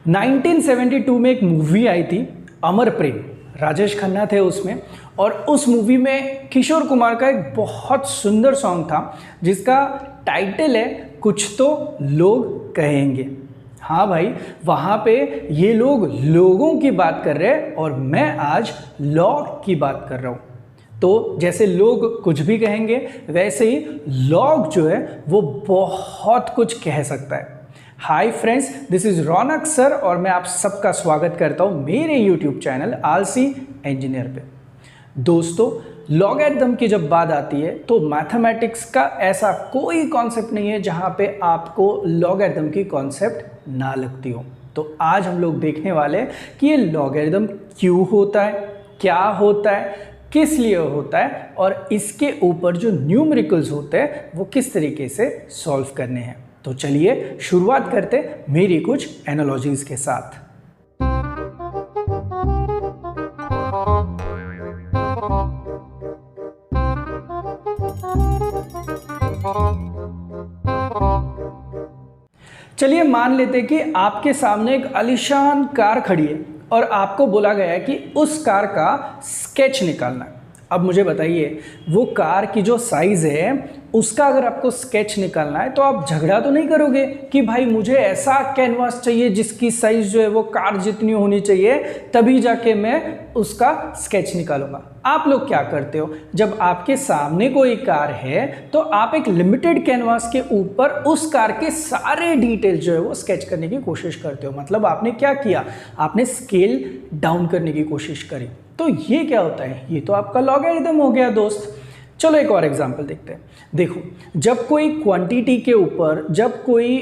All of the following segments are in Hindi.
1972 में एक मूवी आई थी अमर प्रेम, राजेश खन्ना थे उसमें। और उस मूवी में किशोर कुमार का एक बहुत सुंदर सॉन्ग था जिसका टाइटल है कुछ तो लोग कहेंगे। हाँ भाई, वहाँ पे ये लोग लोगों की बात कर रहे हैं और मैं आज लॉग की बात कर रहा हूँ। तो जैसे लोग कुछ भी कहेंगे वैसे ही लॉग जो है वो बहुत कुछ कह सकता है। Hi friends, this is Raunak sir और मैं आप सबका स्वागत करता हूँ मेरे यूट्यूब चैनल आलसी इंजीनियर पे। दोस्तों, लॉगरिथम की जब बात आती है तो मैथमेटिक्स का ऐसा कोई कॉन्सेप्ट नहीं है जहाँ पे आपको लॉगरिथम की कॉन्सेप्ट ना लगती हो। तो आज हम लोग देखने वाले हैं कि ये लॉगरिथम क्यों होता है, क्या होता है, किस लिए होता है और इसके ऊपर जो न्यूमेरिकल्स होते हैं वो किस तरीके से सॉल्व करने हैं। तो चलिए शुरुआत करते मेरी कुछ एनालॉजीज के साथ। चलिए मान लेते हैं कि आपके सामने एक आलीशान कार खड़ी है और आपको बोला गया है कि उस कार का स्केच निकालना है। अब मुझे बताइए, वो कार की जो साइज़ है उसका अगर आपको स्केच निकालना है तो आप झगड़ा तो नहीं करोगे कि भाई मुझे ऐसा कैनवास चाहिए जिसकी साइज़ जो है वो कार जितनी होनी चाहिए, तभी जाके मैं उसका स्केच निकालूंगा। आप लोग क्या करते हो, जब आपके सामने कोई कार है तो आप एक लिमिटेड कैनवास के ऊपर उस कार के सारे डिटेल जो है वो स्केच करने की कोशिश करते हो। मतलब आपने क्या किया, आपने स्केल डाउन करने की कोशिश करी। तो ये क्या होता है, ये तो आपका लॉगरिथम हो गया दोस्त। चलो एक और एग्जांपल देखते हैं। देखो, जब कोई क्वांटिटी के ऊपर, जब कोई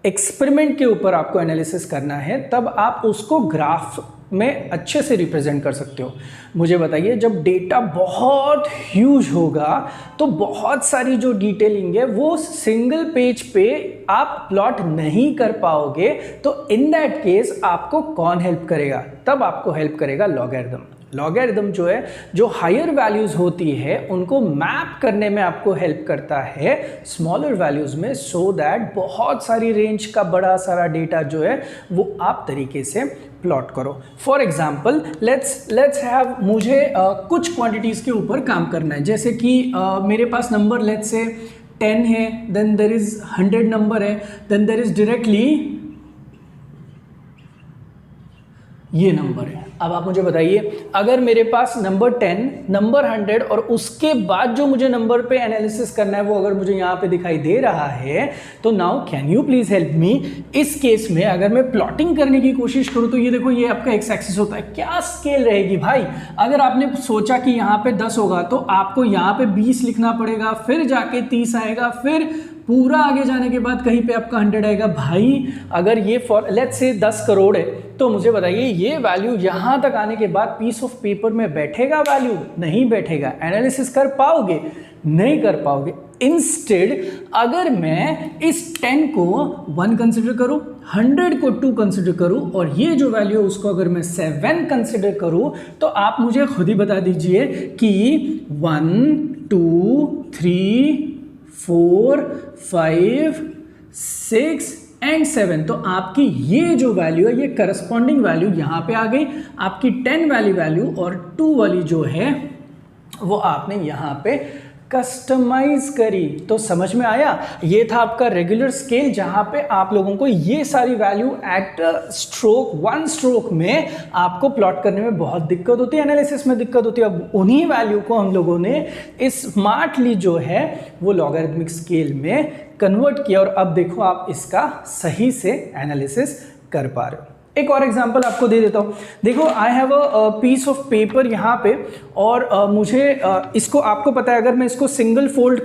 एक्सपेरिमेंट के ऊपर आपको एनालिसिस करना है तब आप उसको ग्राफ में अच्छे से रिप्रेजेंट कर सकते हो। मुझे बताइए, जब डेटा बहुत ह्यूज होगा तो बहुत सारी जो डिटेलिंग है वो सिंगल पेज पे आप प्लॉट नहीं कर पाओगे। तो इन दैट केस आपको कौन हेल्प करेगा, तब आपको हेल्प करेगा लॉगरिथम। लॉगरिथम जो है, जो हायर वैल्यूज होती है उनको मैप करने में आपको हेल्प करता है स्मॉलर वैल्यूज में, सो दैट बहुत सारी रेंज का बड़ा सारा डेटा जो है वो आप तरीके से प्लॉट करो। फॉर एग्जाम्पल लेट्स हैव, मुझे कुछ क्वांटिटीज़ के ऊपर काम करना है। जैसे कि मेरे पास नंबर लेट्स से 10 है, देन देयर इज 100 नंबर है, देन देयर इज डायरेक्टली ये नंबर है। अब आप मुझे बताइए, अगर मेरे पास नंबर 10, नंबर 100 और उसके बाद जो मुझे नंबर पे एनालिसिस करना है वो अगर मुझे यहाँ पे दिखाई दे रहा है तो now can you please help me. इस केस में अगर मैं प्लॉटिंग करने की कोशिश करूँ तो ये देखो, ये आपका एक्स एक्सिस होता है। क्या स्केल रहेगी भाई, अगर आपने सोचा कि यहाँ पे 10 होगा तो आपको यहाँ पे 20 लिखना पड़ेगा, फिर जाके 30 आएगा, फिर पूरा आगे जाने के बाद कहीं पे आपका 100 आएगा। भाई अगर ये फॉर लेट्स से 10 करोड़ है तो मुझे बताइए ये वैल्यू यहाँ तक आने के बाद पीस ऑफ पेपर में बैठेगा, वैल्यू नहीं बैठेगा। एनालिसिस कर पाओगे, नहीं कर पाओगे। इंस्टेड अगर मैं इस 10 को 1 कंसिडर करूँ, 100 को 2 कंसिडर करूँ और ये जो वैल्यू है उसको अगर मैं 7 कंसिडर करूँ तो आप मुझे खुद ही बता दीजिए कि 1 2 3 4 5 6 एंड 7, तो आपकी ये जो वैल्यू है ये करस्पॉन्डिंग वैल्यू यहाँ पे आ गई। आपकी 10 वाली वैल्यू और 2 वाली जो है वो आपने यहाँ पे कस्टमाइज करी। तो समझ में आया, ये था आपका रेगुलर स्केल जहाँ पे आप लोगों को ये सारी वैल्यू एट स्ट्रोक, 1 स्ट्रोक में आपको प्लॉट करने में बहुत दिक्कत होती है, एनालिसिस में दिक्कत होती है। अब उन्हीं वैल्यू को हम लोगों ने स्मार्टली जो है वो लॉगरिथमिक स्केल में कन्वर्ट किया और अब देखो आप इसका सही से एनालिसिस कर पा रहे हो। एक और एग्जांपल आपको दे देता हूँ। देखो, I have a piece of paper यहाँ पे और मुझे इसको, आपको पता है अगर मैं इसको सिंगल फोल्ड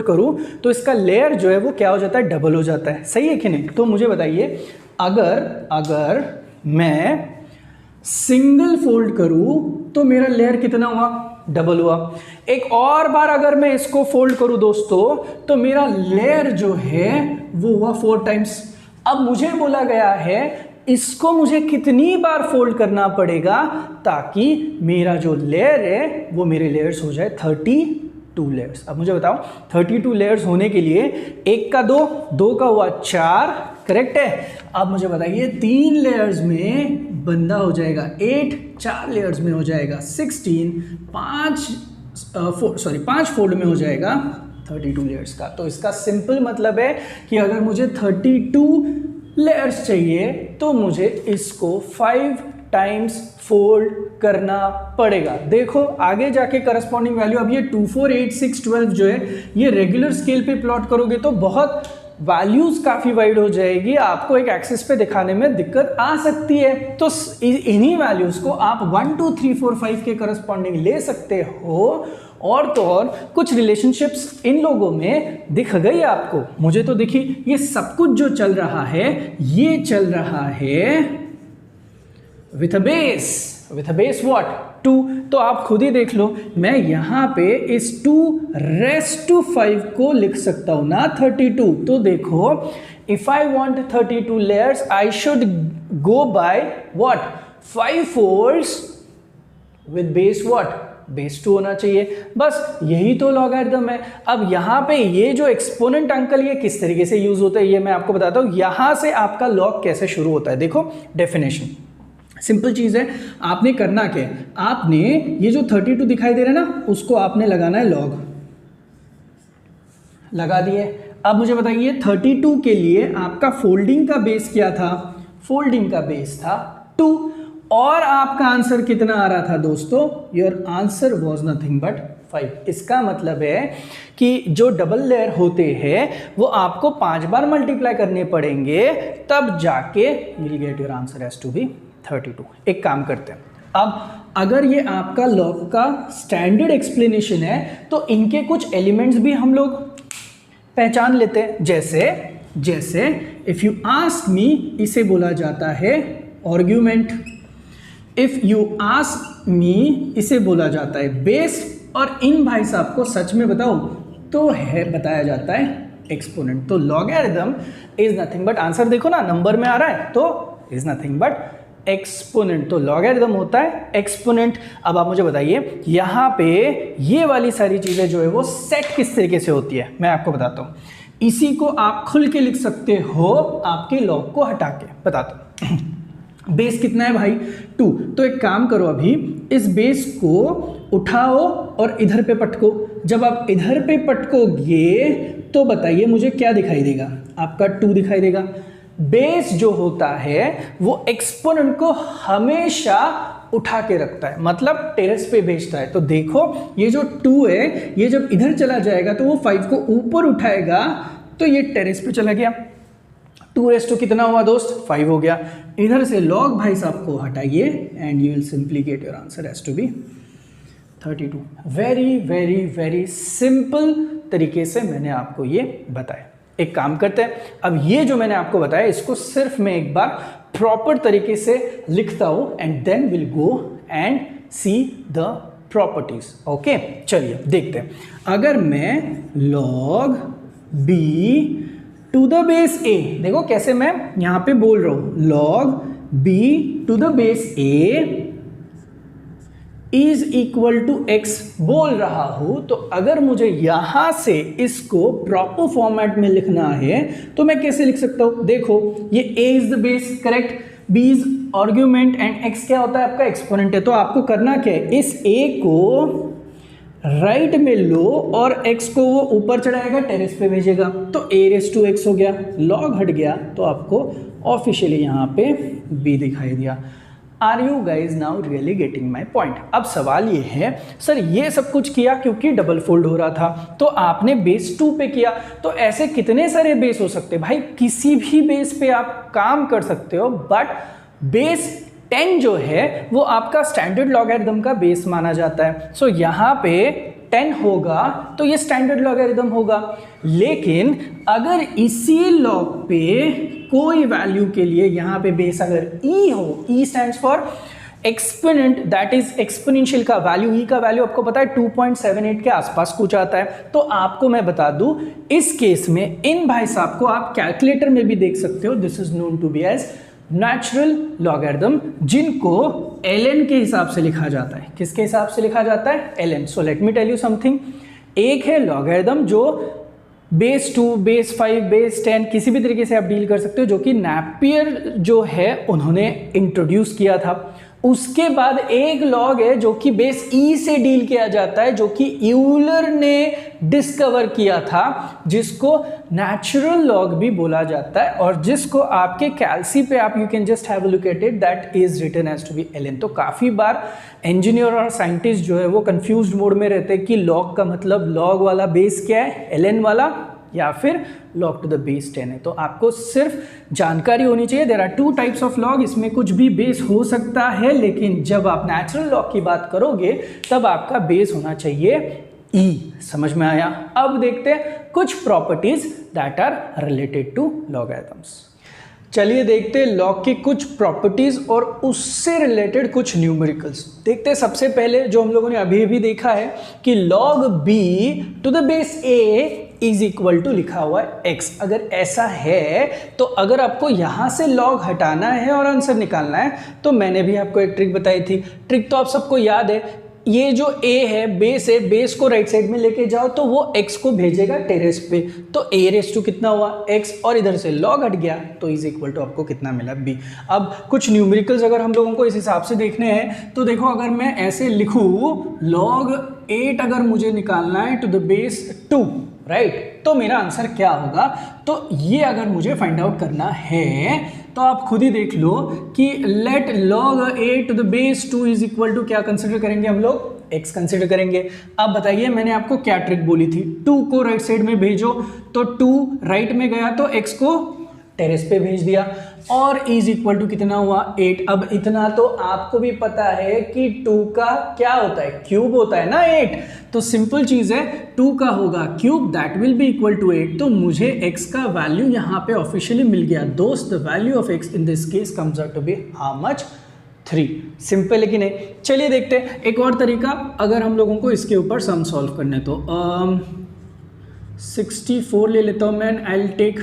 करूँ तो इसका लेयर जो है वो क्या हो जाता है, डबल हो जाता है। सही है कि नहीं? तो मुझे बताइए, अगर मैं सिंगल फोल्ड करूँ तो मेरा लेयर कितना हुआ, डबल हुआ। एक और बार अगर मैं इसको फोल्ड करूँ दोस्तों तो मेरा लेयर जो है वो हुआ 4 टाइम्स। अब मुझे बोला गया है इसको मुझे कितनी बार फोल्ड करना पड़ेगा ताकि मेरा जो लेयर है वो मेरे लेयर्स हो जाए 32 लेयर्स। अब मुझे बताओ 32 लेयर्स होने के लिए 1 का 2, 2 का हुआ 4, करेक्ट है। अब मुझे बताइए 3 लेयर्स में बंदा हो जाएगा 8, 4 लेयर्स में हो जाएगा 16, 5 फोल्ड में हो जाएगा 32 लेयर्स का। तो इसका सिंपल मतलब है कि अगर मुझे 32 लेयर्स चाहिए तो मुझे इसको 5 टाइम्स फोल्ड करना पड़ेगा। देखो आगे जाके करस्पॉन्डिंग वैल्यू, अब ये 2, 4, 8, 6, 12 जो है ये रेगुलर स्केल पे प्लॉट करोगे तो बहुत वैल्यूज काफ़ी वाइड हो जाएगी, आपको एक एक्सिस पे दिखाने में दिक्कत आ सकती है। तो इन्हीं वैल्यूज को आप 1, 2, 3, 4, 5 के करस्पॉन्डिंग ले सकते हो। और तो और कुछ रिलेशनशिप्स इन लोगों में दिख गई आपको, मुझे तो दिखी। ये सब कुछ जो चल रहा है ये चल रहा है विथ अ बेस व्हाट 2। तो आप खुद ही देख लो, मैं यहां पे इस 2⁵ को लिख सकता हूं ना 32। तो देखो if I want 32 layers I should go by what 5 folds with base what base 2 होना चाहिए। बस यही तो लॉगरिथम है। अब यहाँ पे ये जो एक्सपोनेंट अंकल ये किस तरीके से यूज होता है ये मैं आपको बताता हूँ। यहाँ से आपका लॉग कैसे शुरू होता है, देखो डेफिनेशन सिंपल चीज़ है। आपने करना क्या है, आपने ये जो 32 दिखाई दे रहा है ना उसको आपने लगाना है लॉग, लगा दिए। अब मुझे बताइए 32 के लिए आपका फोल्डिंग का बेस क्या था, फोल्डिंग का बेस था 2 और आपका आंसर कितना आ रहा था दोस्तों, your answer was nothing but 5। इसका मतलब है कि जो डबल लेयर होते हैं वो आपको 5 बार मल्टीप्लाई करने पड़ेंगे तब जाके will get your answer has to be 32। एक काम करते हैं, अब अगर ये आपका लॉग का स्टैंडर्ड एक्सप्लेनेशन है तो इनके कुछ एलिमेंट्स भी हम लोग पहचान लेते हैं। जैसे इफ यू आस्क मी इसे बोला जाता है argument, if you ask me इसे बोला जाता है बेस, और इन भाई साहब को सच में बताऊं तो है बताया जाता है एक्सपोनेंट। तो logarithm is nothing but, answer देखो ना नंबर में आ रहा है तो इज नथिंग बट एक्सपोनेंट। तो लॉगरिथम होता है एक्सपोनेंट। अब आप मुझे बताइए यहाँ पे ये वाली सारी चीजें जो है वो सेट किस तरीके से होती है मैं आपको बताता हूँ। इसी को आप खुल के लिख सकते हो आपके लॉग को हटा के, बताता हूँ। बेस कितना है भाई 2, तो एक काम करो अभी इस बेस को उठाओ और इधर पे पटको। जब आप इधर पे पटकोगे तो बताइए मुझे क्या दिखाई देगा, आपका 2 दिखाई देगा। बेस जो होता है वो एक्सपोनेंट को हमेशा उठा के रखता है, मतलब टेरेस पे भेजता है। तो देखो ये जो 2 है ये जब इधर चला जाएगा तो वो 5 को ऊपर उठाएगा तो ये टेरेस पे चला गया। 2 कितना हुआ दोस्त 5 हो गया। इधर से लॉग भाई साहब को हटाइए and you will simply get your answer has to be 32। Very very very simple तरीके से मैंने आपको ये बताया। एक काम करते हैं, अब ये जो मैंने आपको बताया इसको सिर्फ मैं एक बार प्रॉपर तरीके से लिखता हूं and then will go and see the properties. Okay चलिए देखते हैं। अगर मैं log b to the base a, देखो कैसे मैं यहां पे बोल रहा हूं log b to the base a is equal to x बोल रहा हूं, तो अगर मुझे यहां से इसको प्रॉपर फॉर्मेट में लिखना है तो मैं कैसे लिख सकता हूं। देखो ये a is the base, correct, b is argument and x क्या होता है आपका एक्सपोनेंट है। तो आपको करना क्या है, इस a को राइट में लो और x को वो ऊपर चढ़ाएगा टेरेस पे भेजेगा, तो a रेस टू x हो गया, लॉग हट गया तो आपको ऑफिशियली यहाँ पे b दिखाई दिया। Are you guys now really getting my point. अब सवाल ये है सर ये सब कुछ किया क्योंकि डबल फोल्ड हो रहा था, तो आपने बेस 2 पे किया, तो ऐसे कितने सारे बेस हो सकते हैं भाई, किसी भी बेस पे आप काम कर सकते हो, बट बेस 10 जो है वो आपका स्टैंडर्ड लॉगरिथम का बेस माना जाता है। सो यहाँ पे 10 होगा तो ये स्टैंडर्ड लॉगरिथम होगा। लेकिन अगर इसी लॉग पे कोई वैल्यू के लिए यहाँ पे बेस अगर e हो, e stands for exponent, that is exponential का वैल्यू, e का वैल्यू आपको पता है 2.78 के आसपास कुछ आता है। तो आपको मैं बता दूं इस केस में इन भाई साहब को आप कैलकुलेटर में भी देख सकते हो, this is known to be as natural logarithm, जिनको ln के हिसाब से लिखा जाता है। किसके हिसाब से लिखा जाता है, ln। So let me tell you something, एक है लॉगरिथम जो बेस 2, बेस 5, बेस 10 किसी भी तरीके से आप डील कर सकते हो, जो कि नेपियर जो है उन्होंने इंट्रोड्यूस किया था। उसके बाद एक लॉग है जो कि बेस ई से डील किया जाता है, जो कि यूलर ने डिस्कवर किया था, जिसको नेचुरल लॉग भी बोला जाता है, और जिसको आपके कैलसी पे आप you can just have a look at it, that is written as to be ln। तो काफ़ी बार इंजीनियर और साइंटिस्ट जो है वो कंफ्यूज्ड मोड में रहते हैं कि लॉग का मतलब लॉग वाला बेस क्या है, ln वाला, या फिर log टू द बेस 10 है। तो आपको सिर्फ जानकारी होनी चाहिए। There are 2 types of log, इसमें कुछ भी बेस हो सकता है, लेकिन जब आप नेचुरल लॉग की बात करोगे तब आपका बेस होना चाहिए ई। समझ में आया? अब देखते हैं कुछ properties that are related to logarithms. चलिए देखते हैं लॉग की कुछ प्रॉपर्टीज और उससे रिलेटेड कुछ न्यूमेरिकल्स। देखते हैं सबसे पहले जो हम लोगों ने अभी भी देखा है कि log b to the base a is equal to लिखा हुआ है x। अगर ऐसा है तो अगर आपको यहां से log हटाना है और आंसर निकालना है तो मैंने भी आपको एक ट्रिक बताई थी। ट्रिक तो आप सबको याद है, ये जो a है बेस है, बेस को राइट साइड में लेके जाओ तो वो x को भेजेगा टेरेस पे, तो a रेस टू कितना हुआ x, और इधर से log हट गया तो इज इक्वल टू आपको कितना मिला b। अब कुछ न्यूमेरिकल्स अगर हम लोगों को इस हिसाब से देखने हैं तो देखो, अगर मैं ऐसे लिखूं log 8 अगर मुझे निकालना है टू द बेस 2, राइट, तो मेरा आंसर क्या होगा। तो ये अगर मुझे फाइंड आउट करना है तो आप खुद ही देख लो कि let log 8 to the base 2 is equal to क्या कंसिडर करेंगे हम लोग, x कंसिडर करेंगे। अब बताइए मैंने आपको क्या ट्रिक बोली थी, 2 को राइट साइड में भेजो, तो 2 राइट में गया तो x को टेरेस पे भेज दिया, और इज इक्वल टू कितना हुआ 8। अब इतना तो आपको भी पता है कि 2 का क्या होता है, क्यूब होता है ना 8, तो सिंपल चीज है 2 का होगा cube, that will be equal to 8। तो मुझे x का वैल्यू यहाँ पे ऑफिशियली मिल गया दोस्त। The value of x in this case comes out to be how much, 3। Simple है कि नहीं? चलिए देखते हैं एक और तरीका, अगर हम लोगों को इसके ऊपर सम सॉल्व करने तो 64 ले लेता हूँ मैं, आई विल टेक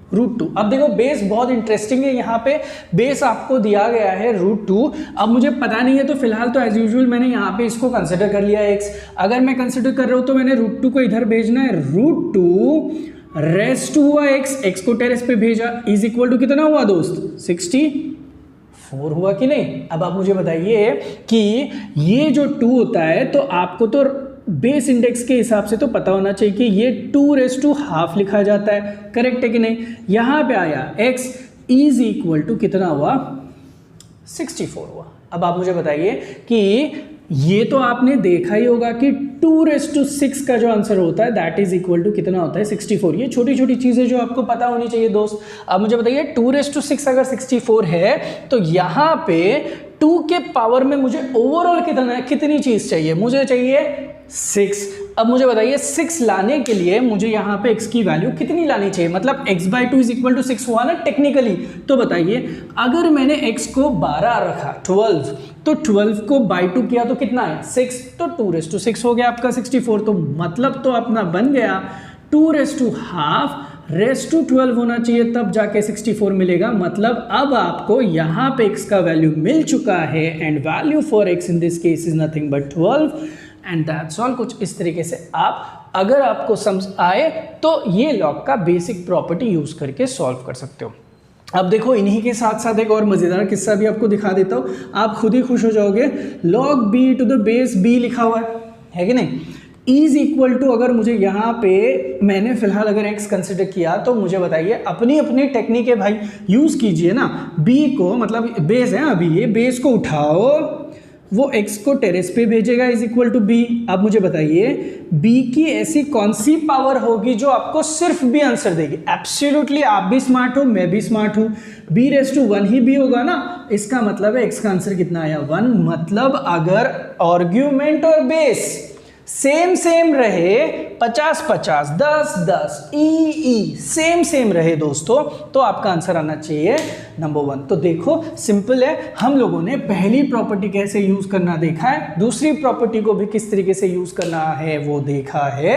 √2। अब देखो बेस बहुत इंटरेस्टिंग है, यहाँ पे बेस आपको दिया गया है √2। अब मुझे पता नहीं है तो फिलहाल तो एज यूजुअल मैंने यहाँ पे इसको कंसिडर कर लिया x। अगर मैं कंसिडर कर रहा हूँ तो मैंने √2 को इधर भेजना है, √2 रेस टू हुआ x को टेरेस पे भेजा, इज इक्वल टू कितना हुआ दोस्त, 64 हुआ कि नहीं। अब आप मुझे बताइए कि ये जो 2 होता है तो आपको तो बेस इंडेक्स के हिसाब से तो पता होना चाहिए कि ये 2⁻½ लिखा जाता है, करेक्ट है कि नहीं। यहां पे आया x इज इक्वल टू कितना हुआ, 64 हुआ। अब आप मुझे बताइए कि ये तो आपने देखा ही होगा कि 2⁻6 का जो आंसर होता है दैट इज इक्वल टू कितना होता है, 64। ये छोटी छोटी चीजें जो आपको पता होनी चाहिए दोस्त। अब मुझे बताइए 2⁻6 अगर 64 है तो यहाँ पे 2 के पावर में मुझे ओवरऑल कितनी चीज चाहिए, मुझे चाहिए 6। अब मुझे बताइए 6 लाने के लिए मुझे यहाँ पे x की वैल्यू कितनी लानी चाहिए, मतलब x/2 इज इक्वल टू 6 हुआ ना टेक्निकली। तो बताइए अगर मैंने x को 12 रखा 12, तो 12 को बाई 2 किया तो कितना है 6, तो 2⁻6 हो गया आपका 64। तो मतलब तो अपना बन गया 2⁻½ रेस टू 12 होना चाहिए, तब जाके 64 मिलेगा। मतलब अब आपको यहाँ पे x का वैल्यू मिल चुका है, and value for x in this case is nothing but 12, and that's all. कुछ इस तरीके से आप अगर आपको समझ आए तो ये लॉग का बेसिक प्रॉपर्टी यूज करके सॉल्व कर सकते हो। अब देखो इन्हीं के साथ साथ एक और मजेदार किस्सा भी आपको दिखा देता हूँ, आप खुद ही खुश हो जाओगे। log b to the base b लिखा हुआ है कि नहीं, इज इक्वल टू, अगर मुझे यहाँ पे मैंने फिलहाल अगर x कंसिडर किया तो मुझे बताइए, अपनी अपनी टेक्निक है भाई, यूज कीजिए ना। b को मतलब बेस है, अभी ये बेस को उठाओ, वो x को टेरेस पे भेजेगा इज इक्वल टू b। अब मुझे बताइए b की ऐसी कौन सी पावर होगी जो आपको सिर्फ b आंसर देगी। एब्सोल्युटली आप भी स्मार्ट हो, मैं भी स्मार्ट हूँ, b⁻1 ही b होगा ना। इसका मतलब है x का आंसर कितना आया 1। मतलब अगर आर्ग्यूमेंट और बेस सेम रहे, 50-50, 10-10, ई सेम रहे दोस्तों, तो आपका आंसर आना चाहिए नंबर 1। तो देखो सिंपल है, हम लोगों ने पहली प्रॉपर्टी कैसे यूज करना देखा है, दूसरी प्रॉपर्टी को भी किस तरीके से यूज करना है वो देखा है।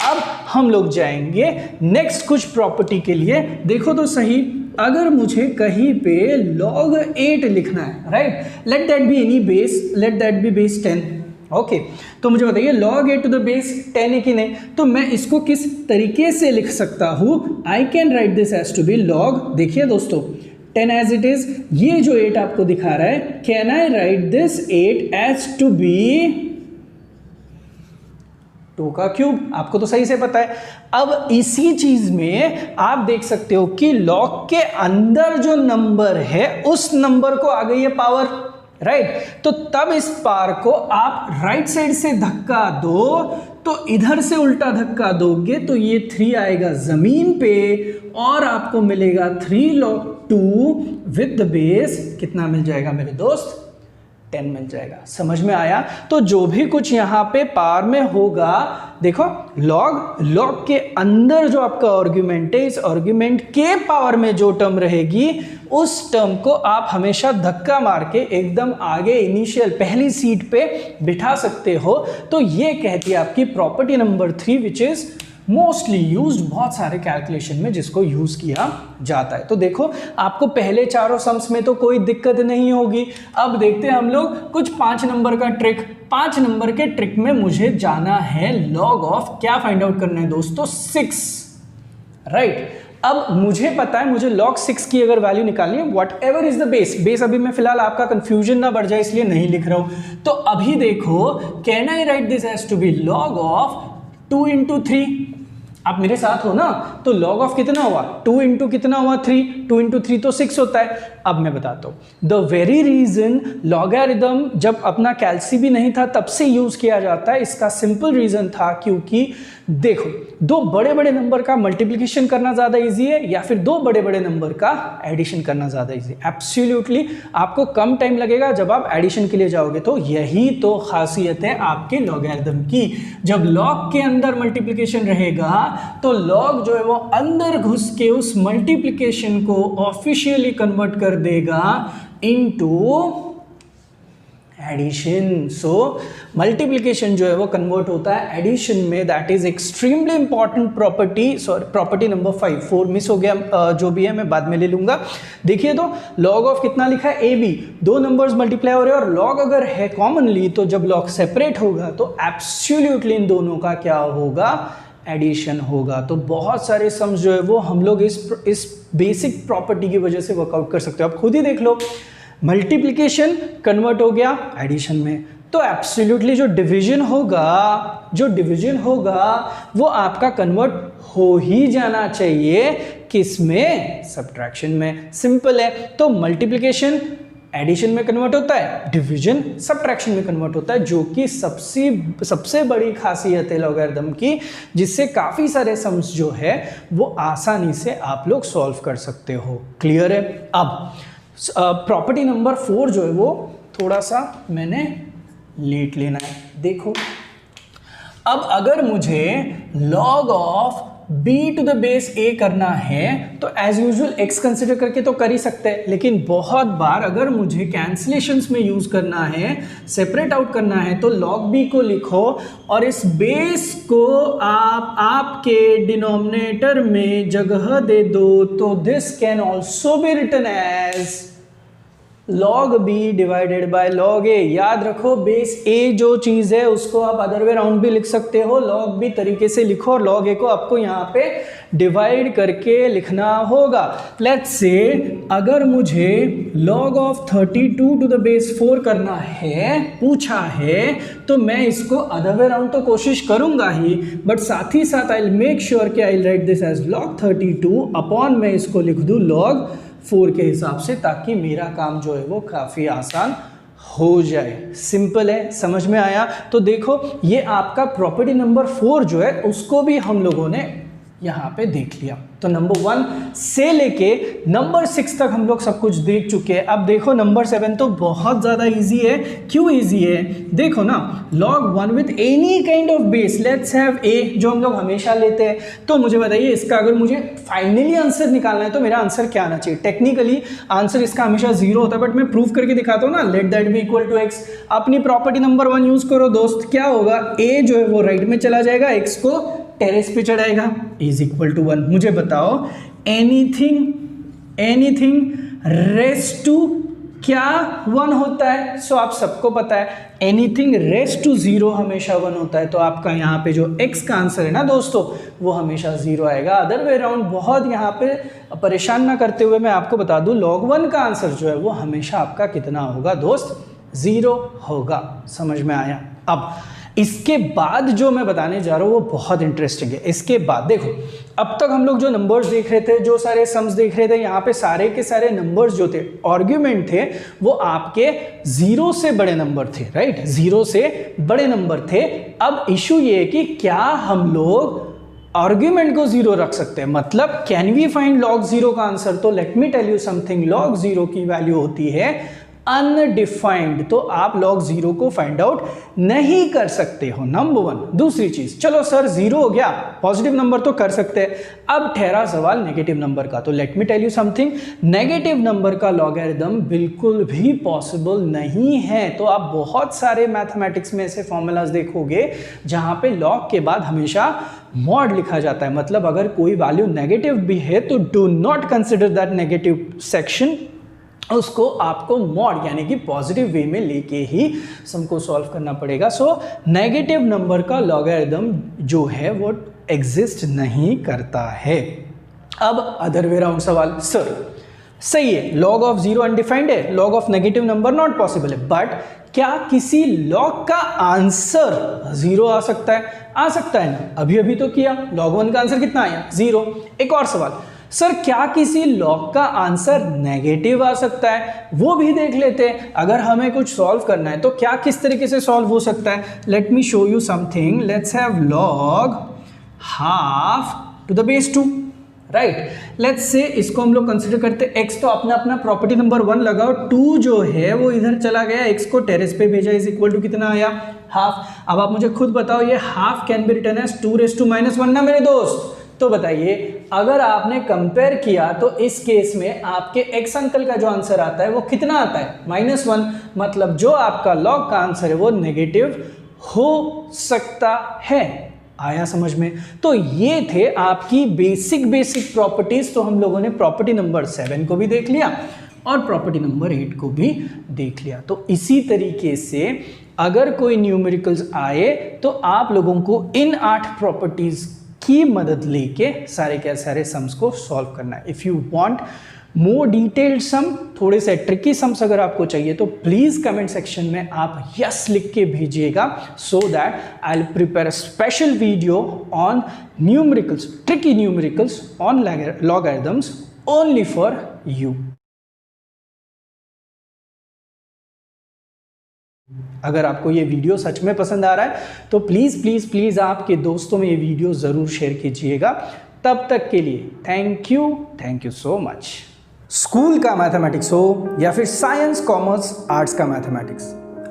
अब हम लोग जाएंगे नेक्स्ट कुछ प्रॉपर्टी के लिए। देखो तो सही, अगर मुझे कहीं पे log 8 लिखना है, right, let that be any base, let that be base 10, okay तो मुझे बताइए log a to the base 10 है कि नहीं, तो मैं इसको किस तरीके से लिख सकता हूँ, I can write this as to be log, देखिए दोस्तों 10 एज इट इज, ये जो 8 आपको दिखा रहा है, can I write this 8 as to be 2 का क्यूब, आपको तो सही से पता है। अब इसी चीज में आप देख सकते हो कि log के अंदर जो नंबर है उस नंबर को आ गई है पावर, राइट, तो तब इस पावर को आप राइट साइड से धक्का दो, तो इधर से उल्टा धक्का दोगे तो ये 3 आएगा जमीन पे और आपको मिलेगा 3 log 2 विद द बेस कितना मिल जाएगा मेरे दोस्त, 10 मिल जाएगा। समझ में आया? तो जो भी कुछ यहाँ पे पावर में होगा, देखो log के अंदर जो आपका आर्ग्यूमेंट है, इस आर्ग्यूमेंट के पावर में जो टर्म रहेगी उस टर्म को आप हमेशा धक्का मार के एकदम आगे इनिशियल पहली सीट पे बिठा सकते हो। तो ये कहती है आपकी property number 3 which is mostly used बहुत सारे कैलकुलेशन में जिसको यूज किया जाता है। तो देखो आपको पहले चारों सम्स में तो कोई दिक्कत नहीं होगी। अब देखते हैं हम लोग कुछ 5 नंबर का ट्रिक। 5 नंबर के ट्रिक में मुझे जाना है लॉग ऑफ, क्या फाइंड आउट करना है दोस्तों, 6, राइट। अब मुझे पता है मुझे log 6 की अगर वैल्यू निकालनी है, what ever is the base अभी मैं फिलहाल आपका कंफ्यूजन ना बढ़ जाए इसलिए नहीं लिख रहा हूं। तो अभी देखो can I write this as to be log of 2 into 3, आप मेरे साथ हो ना, तो log ऑफ कितना हुआ 2 इंटू कितना हुआ 3, 2 इंटू 3 तो 6 होता है। अब मैं बताता हूं द वेरी रीजन लॉगरिथम जब अपना कैल्सी भी नहीं था तब से यूज किया जाता है, इसका सिंपल रीजन था क्योंकि देखो 2 बड़े बड़े नंबर का मल्टीप्लिकेशन करना ज्यादा इजी है या फिर 2 बड़े बड़े नंबर का एडिशन करना ज्यादा इजी है। एब्सोल्युटली आपको कम टाइम लगेगा जब आप एडिशन के लिए जाओगे। तो यही तो खासियत है आपके लॉगरिथम की, जब लॉग के अंदर मल्टीप्लिकेशन रहेगा तो लॉग जो है वो अंदर घुस के उस मल्टीप्लिकेशन को ऑफिशियली कन्वर्ट कर देगा इनटू एडिशन। सो मल्टीप्लिकेशन जो है वो कन्वर्ट होता है एडिशन में, that is extremely important property. Sorry property number 4 miss हो गया, जो भी है मैं बाद में ले लूंगा। देखिए तो लॉग ऑफ कितना लिखा है ए बी, 2 नंबर्स मल्टीप्लाई हो रहे हैं और लॉग अगर है कॉमनली तो जब लॉग सेपरेट होगा तो एब्सोल्युटली इन दोनों का क्या होगा, एडिशन होगा। तो बहुत सारे सम्स जो है वो हम लोग इस बेसिक प्रॉपर्टी की वजह से वर्कआउट कर सकते हो। आप खुद ही देख लो, मल्टीप्लिकेशन कन्वर्ट हो गया एडिशन में, तो एब्सोल्युटली जो डिवीजन होगा वो आपका कन्वर्ट हो ही जाना चाहिए, किस में, सब्ट्रैक्शन में। सिंपल है। तो मल्टीप्लिकेशन एडिशन में कन्वर्ट होता है, डिवीजन सब्ट्रैक्शन में कन्वर्ट होता है, जो कि सबसे बड़ी खासियत है लॉगरिथम की, जिससे काफ़ी सारे सम्स जो है वो आसानी से आप लोग सॉल्व कर सकते हो। क्लियर है? अब प्रॉपर्टी नंबर 4 जो है वो थोड़ा सा मैंने लेट लेना है। देखो अब अगर मुझे log of b to the base a करना है तो एज यूजुअल x कंसिडर करके तो कर ही सकते हैं, लेकिन बहुत बार अगर मुझे कैंसिलेशंस में यूज करना है, सेपरेट आउट करना है, तो log b को लिखो और इस बेस को आप आपके डिनोमिनेटर में जगह दे दो, तो this can also be written as log b divided by log a। याद रखो बेस a जो चीज है उसको आप अदर वे राउंड भी लिख सकते हो, log b तरीके से लिखो और log a को आपको यहाँ पे डिवाइड करके लिखना होगा। लेट्स से अगर मुझे log of 32 to the base 4 करना है, पूछा है, तो मैं इसको अदर वे राउंड तो कोशिश करूंगा ही, बट साथ ही साथ आई विल मेक श्योर कि I will write this as log 32 upon मैं इसको लिख दूं log 4 के हिसाब से, ताकि मेरा काम जो है वो काफ़ी आसान हो जाए। सिंपल है, समझ में आया? तो देखो ये आपका प्रॉपर्टी नंबर 4 जो है उसको भी हम लोगों ने यहाँ पे देख लिया। तो नंबर 1 से लेके नंबर 6 तक हम लोग सब कुछ देख चुके हैं। अब देखो नंबर 7 तो बहुत ज़्यादा इजी है। क्यों इजी है? देखो ना, log 1 with any kind of base, let's have a जो हम लोग हमेशा लेते हैं। तो मुझे बताइए इसका अगर मुझे फाइनली आंसर निकालना है तो मेरा आंसर क्या आना चाहिए? टेक्निकली आंसर इसका हमेशा 0 होता है, बट मैं प्रूव करके दिखाता हूँ ना, let that be equal to x। अपनी प्रॉपर्टी नंबर 1 यूज करो दोस्त। क्या होगा? a जो है वो राइट में चला जाएगा, x को टेरेस पे चढ़ाएगा, इज इक्वल टू 1। मुझे बताओ एनीथिंग रेस टू क्या 1 होता है? सो आप सबको पता है एनीथिंग रेस्ट टू 0 हमेशा 1 होता है, तो आपका यहाँ पे जो x का आंसर है ना दोस्तों वो हमेशा 0 आएगा। अदर वे अराउंड बहुत यहाँ पे परेशान ना करते हुए मैं आपको बता दूं log 1 का आंसर जो है वो हमेशा आपका कितना होगा दोस्त? 0 होगा। समझ में आया? अब इसके बाद जो मैं बताने जा रहा हूँ वो बहुत इंटरेस्टिंग है। इसके बाद देखो, अब तक हम लोग जो नंबर्स देख रहे थे, जो सारे सम्स देख रहे थे, यहाँ पे सारे के सारे नंबर्स जो थे, आर्ग्यूमेंट थे, वो आपके 0 से बड़े नंबर थे, राइट? 0 से बड़े नंबर थे। अब इशू ये है कि क्या हम लोग आर्ग्यूमेंट को 0 रख सकते हैं? मतलब कैन वी फाइंड log 0 का आंसर? तो let me tell you something, log 0 की वैल्यू होती है अनडिफाइंड, तो आप log 0 को फाइंड आउट नहीं कर सकते हो, नंबर 1। दूसरी चीज, चलो सर 0 हो गया, पॉजिटिव नंबर तो कर सकते हैं। अब ठहरा सवाल नेगेटिव नंबर का, तो let me tell you something, negative number का लॉगरिथम बिल्कुल भी पॉसिबल नहीं है। तो आप बहुत सारे मैथमेटिक्स में ऐसे फॉर्मूलाज देखोगे जहां पे log के बाद हमेशा मॉड लिखा जाता है, मतलब अगर कोई वैल्यू नेगेटिव भी है तो do not consider that negative section, उसको आपको मॉड यानी कि पॉजिटिव वे में लेके ही सम को सॉल्व करना पड़ेगा। सो नेगेटिव नंबर का लॉगरिथम जो है वो एग्जिस्ट नहीं करता है। अब अदर वे राउंड सवाल, सर सही है log ऑफ 0 अनडिफाइंड है, log of negative number not possible है, बट क्या किसी log का आंसर 0 आ सकता है? आ सकता है ना, अभी अभी तो किया, log 1 का आंसर कितना आया? 0। एक और सवाल, सर क्या किसी log का आंसर नेगेटिव आ सकता है? वो भी देख लेते हैं। अगर हमें कुछ सॉल्व करना है तो क्या किस तरीके से सॉल्व हो सकता है? Let me show you something, let's have log half to the base 2, right? Let's say इसको हम लोग कंसिडर करते हैं x, तो अपना अपना प्रॉपर्टी नंबर 1 लगाओ, 2 जो है वो इधर चला गया, x को टेरेस पे भेजा, इज इक्वल टू कितना आया? हाफ। अब आप मुझे खुद बताओ, ये half can be written as 2⁻⁻1 ना मेरे दोस्त? तो बताइए, अगर आपने कंपेयर किया तो इस केस में आपके x अंकल का जो आंसर आता है वो कितना आता है? -1। मतलब जो आपका log का आंसर है वो नेगेटिव हो सकता है। आया समझ में? तो ये थे आपकी बेसिक प्रॉपर्टीज। तो हम लोगों ने प्रॉपर्टी नंबर 7 को भी देख लिया और प्रॉपर्टी नंबर 8 को भी देख लिया। तो इसी तरीके से अगर कोई न्यूमेरिकल्स आए तो आप लोगों को इन 8 प्रॉपर्टीज की मदद लेके सारे के सारे सम्स को सॉल्व करना है। If you want more detailed sum, थोड़े से ट्रिकी सम्स अगर आपको चाहिए तो प्लीज कमेंट सेक्शन में आप यस लिख के भेजिएगा, so that I will prepare a special video on numericals, tricky numericals on logarithms only for you. अगर आपको ये वीडियो सच में पसंद आ रहा है तो प्लीज़ आपके दोस्तों में ये वीडियो ज़रूर शेयर कीजिएगा। तब तक के लिए thank you so much. School का मैथमेटिक्स हो या फिर साइंस, कॉमर्स, आर्ट्स का मैथमेटिक्स,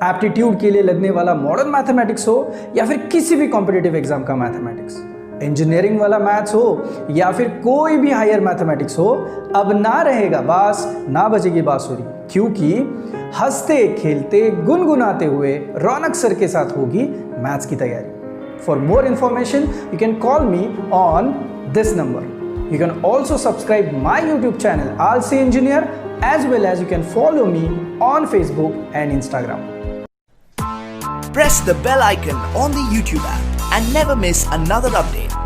एप्टीट्यूड के लिए लगने वाला मॉडर्न मैथमेटिक्स हो या फिर किसी भी कॉम्पिटिटिव एग्जाम का मैथमेटिक्स, इंजीनियरिंग वाला मैथ्स हो या फिर कोई भी हायर मैथमेटिक्स हो, अब ना रहेगा बास, ना बजेगी बांसुरी, क्योंकि हंसते खेलते गुनगुनाते हुए रौनक सर के साथ होगी मैथ्स की तैयारी। For more information you can call me on this number. You can also subscribe my YouTube channel RC Engineer, as well as you can follow me on Facebook and Instagram. Press the bell icon on the YouTube app and never miss another update.